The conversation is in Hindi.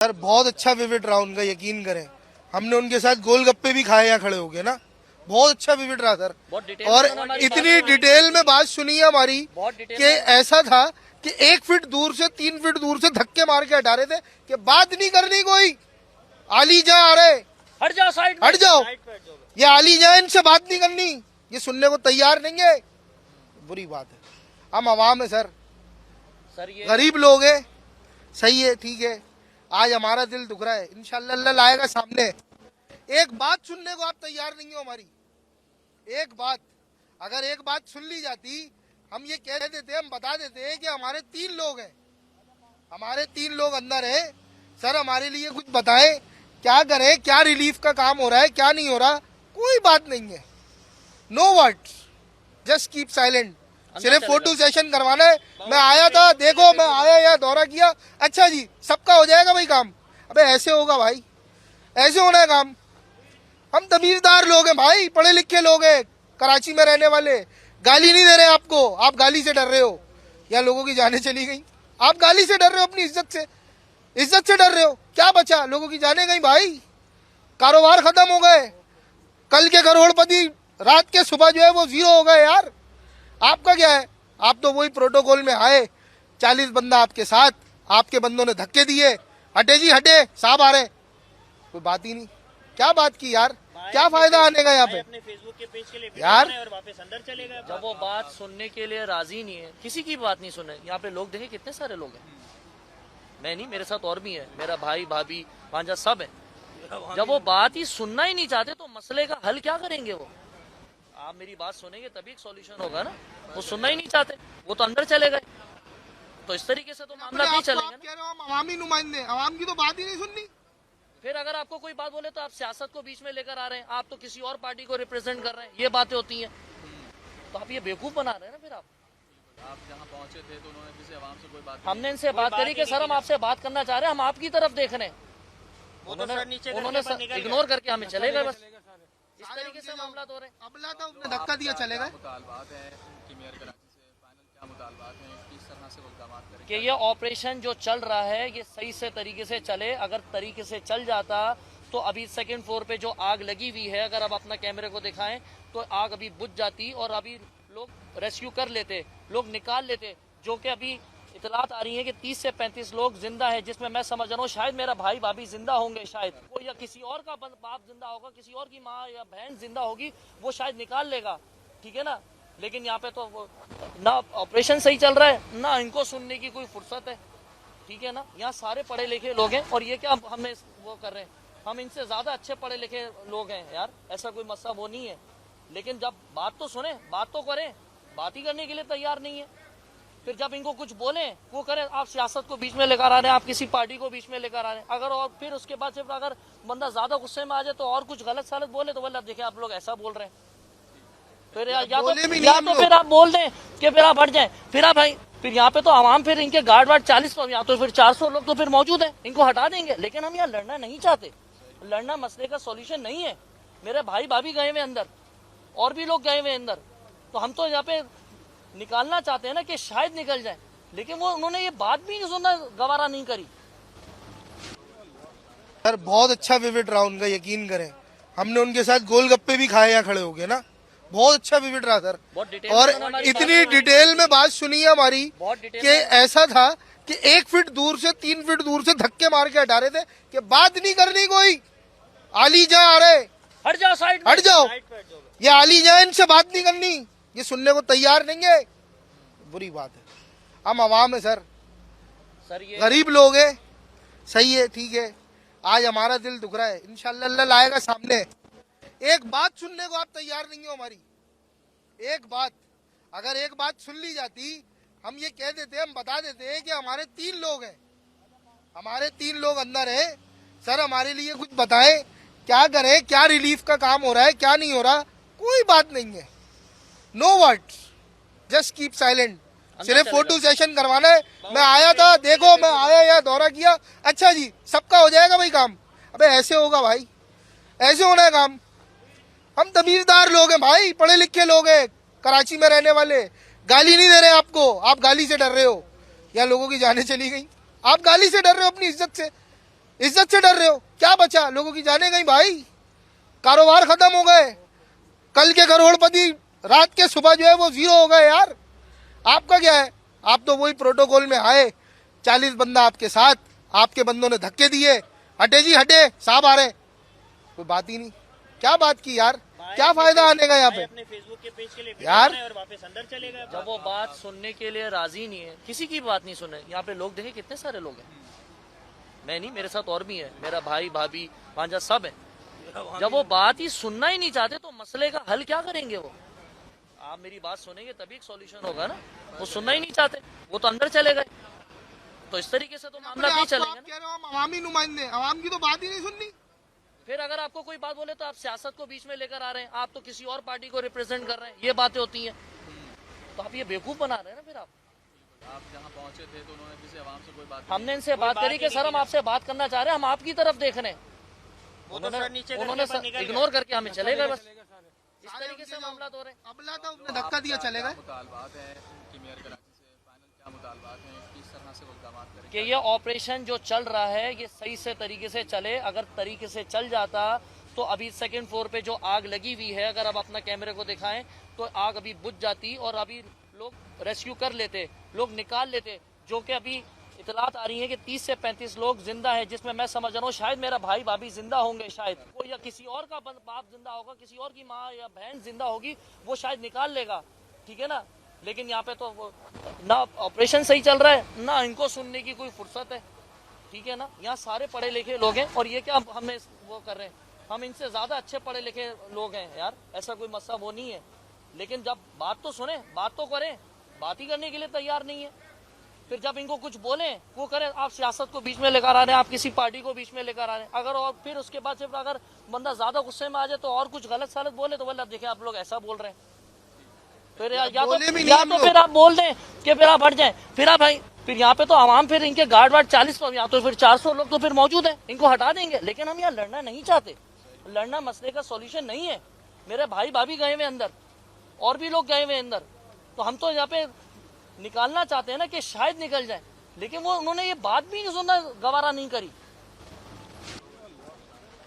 सर बहुत अच्छा विविड रहा उनका, यकीन करें। हमने उनके साथ गोलगप्पे भी खाए यहाँ खड़े हो गए ना। बहुत अच्छा विविड रहा सर। और इतनी डिटेल में बात सुनी है हमारी कि ऐसा था कि 1 फीट दूर से 3 फीट दूर से धक्के मार के हटा रहे थे कि बात नहीं करनी कोई। आली जा आ रहे, हट जाओ, साइड हट जाओ, ये आली जा, इनसे बात नहीं करनी, ये सुनने को तैयार नहीं है। बुरी बात है। हम आवाम है सर, ये गरीब लोग है, सही है, ठीक है। आज हमारा दिल दुख रहा है, इंशाल्लाह अल्लाह लाएगा सामने। एक बात सुनने को आप तैयार नहीं हो हमारी। एक बात, अगर एक बात सुन ली जाती, हम ये कह देते, हम बता देते कि हमारे 3 लोग हैं, हमारे 3 लोग अंदर है सर, हमारे लिए कुछ बताएं, क्या करें, क्या रिलीफ का काम हो रहा है, क्या नहीं हो रहा। कोई बात नहीं है, no words, just keep silent. सिर्फ फोटो सेशन करवाना है। मैं आया था, देखो मैं आया, यहाँ दौरा किया, अच्छा जी सबका हो जाएगा भाई काम। अबे ऐसे होगा भाई, ऐसे होना है काम। हम तमीजदार लोग हैं भाई, पढ़े लिखे लोग हैं, कराची में रहने वाले। गाली नहीं दे रहे आपको, आप गाली से डर रहे हो। या लोगों की जानें चली गई, आप गाली से डर रहे हो, अपनी इज्जत से डर रहे हो। क्या बचा, लोगों की जानें गई भाई, कारोबार खत्म हो गए। कल के करोड़पति रात के सुबह जो है वो 0 हो गए यार। आपका क्या है, आप तो वही प्रोटोकॉल में आए, 40 बंदा आपके साथ, आपके बंदों ने धक्के दिए, हटे जी हटे, साहब आ रहे, कोई बात ही नहीं। क्या बात की यार, क्या फायदा आने का यहाँ पे। अपने फेसबुक के पेज के लिए यार और वापस अंदर चले गए। जब वो बात सुनने के लिए राजी नहीं है, किसी की बात नहीं सुने। यहाँ पे लोग देखे कितने सारे लोग हैं, मैं नहीं, मेरे साथ और भी है, मेरा भाई भाभी भांजा सब है। जब वो बात ही सुनना ही नहीं चाहते तो मसले का हल क्या करेंगे वो। आप मेरी बात सुनेंगे तभी एक सॉल्यूशन होगा ना। वो सुनना ही नहीं चाहते, वो तो अंदर चले गए। तो इस तरीके से तो मामला नहीं चलेगा ना। अवामी नुमाइंदे, अवाम की तो बात ही नहीं सुननी। फिर अगर आपको कोई बात बोले तो आप सियासत को बीच में लेकर आ रहे हैं, आप तो किसी और पार्टी को रिप्रेजेंट कर रहे हैं, ये बातें होती हैं। तो आप ये बेवकूफ बना रहे हैं ना। फिर आप जहाँ पहुंचे थे तो उन्होंने किसी आवाम से कोई बात, हमने इनसे बात करी कि सर हम आपसे बात करना चाह रहे हैं, हम आपकी तरफ देख रहे हैं। उन्होंने इग्नोर करके हमें चले गए बस। इस तरीके से मामला हो रहे हैं। अबला था, उसने धक्का दिया, चले गए। मुतालबात है कि मेयर कराची से फाइनल क्या मुतालबात हैं, किस तरह से वो इक़दाम करें कि ये ऑपरेशन जो चल रहा है ये सही से तरीके से चले। अगर तरीके से चल जाता तो अभी 2nd फ्लोर पे जो आग लगी हुई है, अगर आप अपना कैमरे को दिखाएं तो आग अभी बुझ जाती और अभी लोग रेस्क्यू कर लेते, लोग निकाल लेते। जो कि अभी इतलात आ रही है कि 30 से 35 लोग जिंदा है, जिसमें मैं समझ रहा हूँ शायद मेरा भाई भाभी जिंदा होंगे, शायद कोई या किसी और का बाप जिंदा होगा, किसी और की माँ या बहन जिंदा होगी, वो शायद निकाल लेगा, ठीक है ना। लेकिन यहाँ पे तो ना ऑपरेशन सही चल रहा है, ना इनको सुनने की कोई फुर्सत है, ठीक है ना। यहाँ सारे पढ़े लिखे लोग हैं और ये क्या हमें वो कर रहे हैं, हम इनसे ज्यादा अच्छे पढ़े लिखे लोग हैं यार, ऐसा कोई मसला वो नहीं है। लेकिन जब बात तो सुने, बात तो करें, बात ही करने के लिए तैयार नहीं है। फिर जब इनको कुछ बोले वो करें, आप सियासत को बीच में लेकर आ रहे हैं, आप किसी पार्टी को बीच में लेकर आ रहे हैं। अगर और फिर उसके बाद सिर्फ अगर बंदा ज्यादा गुस्से में आ जाए तो और कुछ गलत सलत बोले तो बोले अब देखिए आप लोग ऐसा बोल रहे हैं। फिर या तो फिर आप बोल दें कि फिर आप हट जाए, फिर आप भाई फिर यहाँ पे तो आवाम फिर इनके गार्ड वार्ड 40 या तो फिर 400 लोग तो फिर मौजूद है, इनको हटा देंगे। लेकिन हम यहाँ लड़ना नहीं चाहते, लड़ना मसले का सॉल्यूशन नहीं है। मेरे भाई भाभी गए हुए अंदर, और भी लोग गए हुए अंदर, तो हम तो यहाँ पे निकालना चाहते हैं ना कि शायद निकल जाए। लेकिन वो उन्होंने ये बात भी नहीं सुनना, गवारा नहीं करी। सर बहुत अच्छा विविड रहा उनका, यकीन करें। हमने उनके साथ गोलगप्पे भी खाए यहाँ खड़े हो गए ना। बहुत अच्छा विविड रहा सर। और इतनी डिटेल में बात सुनी है हमारी कि ऐसा था कि 1 फीट दूर से 3 फीट दूर से धक्के मार के हटा रहे थे कि बात नहीं करनी कोई। आली जा आ रहे, हट जाओ, साइड हट जाओ, ये आली जा, इनसे बात नहीं करनी, ये सुनने को तैयार नहीं है। बुरी बात है। हम आवाम है सर, ये गरीब लोग है, सही है, ठीक है। आज हमारा दिल दुख रहा है, इंशाल्लाह अल्लाह लाएगा सामने। एक बात सुनने को आप तैयार नहीं हो हमारी। एक बात, अगर एक बात सुन ली जाती, हम ये कह देते, हम बता देते कि हमारे 3 लोग हैं, हमारे 3 लोग अंदर है सर, हमारे लिए कुछ बताएं, क्या करें, क्या रिलीफ का काम हो रहा है, क्या नहीं हो रहा। कोई बात नहीं है, no words, just keep silent. सिर्फ फोटो सेशन करवाना है। मैं आया था, देखो मैं आया, यहाँ दौरा किया, अच्छा जी सबका हो जाएगा भाई काम। अबे ऐसे होगा भाई, ऐसे होना है काम। हम तमीजदार लोग हैं भाई, पढ़े लिखे लोग हैं, कराची में रहने वाले। गाली नहीं दे रहे आपको, आप गाली से डर रहे हो। या लोगों की जानें चली गई, आप गाली से डर रहे हो, अपनी इज्जत से डर रहे हो, क्या बचा? लोगों की जाने गई भाई, कारोबार खत्म हो गए, कल के करोड़पति रात के सुबह जो है वो जीरो हो गए यार। आपका क्या है? आप तो वही प्रोटोकॉल में आए, 40 बंदा आपके साथ, आपके बंदों ने धक्के दिए, हटे जी हटे, साहब आ रहे, कोई बात ही नहीं। क्या बात की यार, क्या फायदा आने का यहाँ पे अपने फेसबुक के पेज के लिए यार? और वापस अंदर चले गए। जब वो बात सुनने के लिए राजी नहीं है, किसी की बात नहीं सुने। यहाँ पे लोग देखे कितने सारे लोग हैं, मैं नहीं, मेरे साथ और भी है, मेरा भाई भाभी भांजा सब है। जब वो बात ही सुनना ही नहीं चाहते तो मसले का हल क्या करेंगे वो? आप मेरी बात सुनेंगे तभी एक सॉल्यूशन होगा ना। वो सुनना ही नहीं चाहते, वो तो अंदर चले गए। तो इस तरीके से तो मामला नहीं चलेगा ना। कह रहे हो हम अवामी नुमाइंदे, अवाम की तो बात ही नहीं सुननी। फिर अगर आपको कोई बात बोले तो आप सियासत को बीच में लेकर आ रहे हैं, आप तो किसी और पार्टी को रिप्रेजेंट कर रहे हैं, ये बातें होती हैं। तो आप ये बेवकूफ बना रहे हैं ना। फिर आप जहाँ पहुँचे थे तो उन्होंने किसी आवाम से कोई बात हमने इनसे बात करी कि सर हम आपसे बात करना चाह रहे हैं, हम आपकी तरफ देख रहे हैं। उन्होंने इग्नोर करके हमें चले गए बस। इस तरीके से मामला हो रहे हैं। अबला था, उसने धक्का दिया, चले गए। मुतालबात हैं उनकी मेयर कराची से, फाइनल क्या मुतालबात हैं, किस तरह से वो इक़दाम करें? कि ये ऑपरेशन जो चल रहा है ये सही से तरीके से चले। अगर तरीके से चल जाता तो अभी सेकंड फ्लोर पे जो आग लगी हुई है, अगर आप अपना कैमरे को दिखाएं तो आग अभी बुझ जाती और अभी लोग रेस्क्यू कर लेते, लोग निकाल लेते। जो कि अभी इतलात आ रही है कि 30 से 35 लोग जिंदा है, जिसमें मैं समझ रहा हूँ शायद मेरा भाई भाभी जिंदा होंगे, शायद वो या किसी और का बाप जिंदा होगा, किसी और की माँ या बहन जिंदा होगी, वो शायद निकाल लेगा, ठीक है ना। लेकिन यहाँ पे तो वो ना ऑपरेशन सही चल रहा है, ना इनको सुनने की कोई फुर्सत है, ठीक है ना। यहाँ सारे पढ़े लिखे लोग हैं और ये क्या हमें वो कर रहे हैं, हम इनसे ज्यादा अच्छे पढ़े लिखे लोग हैं यार, ऐसा कोई मसला वो नहीं है। लेकिन जब बात तो सुने, बात तो करें, बात ही करने के लिए तैयार नहीं है। फिर जब इनको कुछ बोले वो करें, आप सियासत को बीच में लेकर आ रहे हैं, आप किसी पार्टी को बीच में लेकर आ रहे हैं। अगर और फिर उसके बाद सिर्फ अगर बंदा ज्यादा गुस्से में आ जाए तो और कुछ गलत सलत बोले तो बोले अब देखिए आप लोग ऐसा बोल रहे हैं। फिर या तो फिर आप बोल दें कि फिर आप हट जाएं, फिर आप भाई फिर यहाँ पे तो आवाम फिर इनके गार्ड वार्ड 40 या तो फिर 400 लोग तो फिर मौजूद है, इनको हटा देंगे। लेकिन हम यहाँ लड़ना नहीं चाहते, लड़ना मसले का सॉल्यूशन नहीं है। मेरे भाई भाभी गए हुए अंदर और भी लोग गए हुए अंदर, तो हम तो यहाँ पे निकालना चाहते हैं ना कि शायद निकल जाए। लेकिन वो उन्होंने ये बात भी नहीं सुनना, गवारा नहीं करी।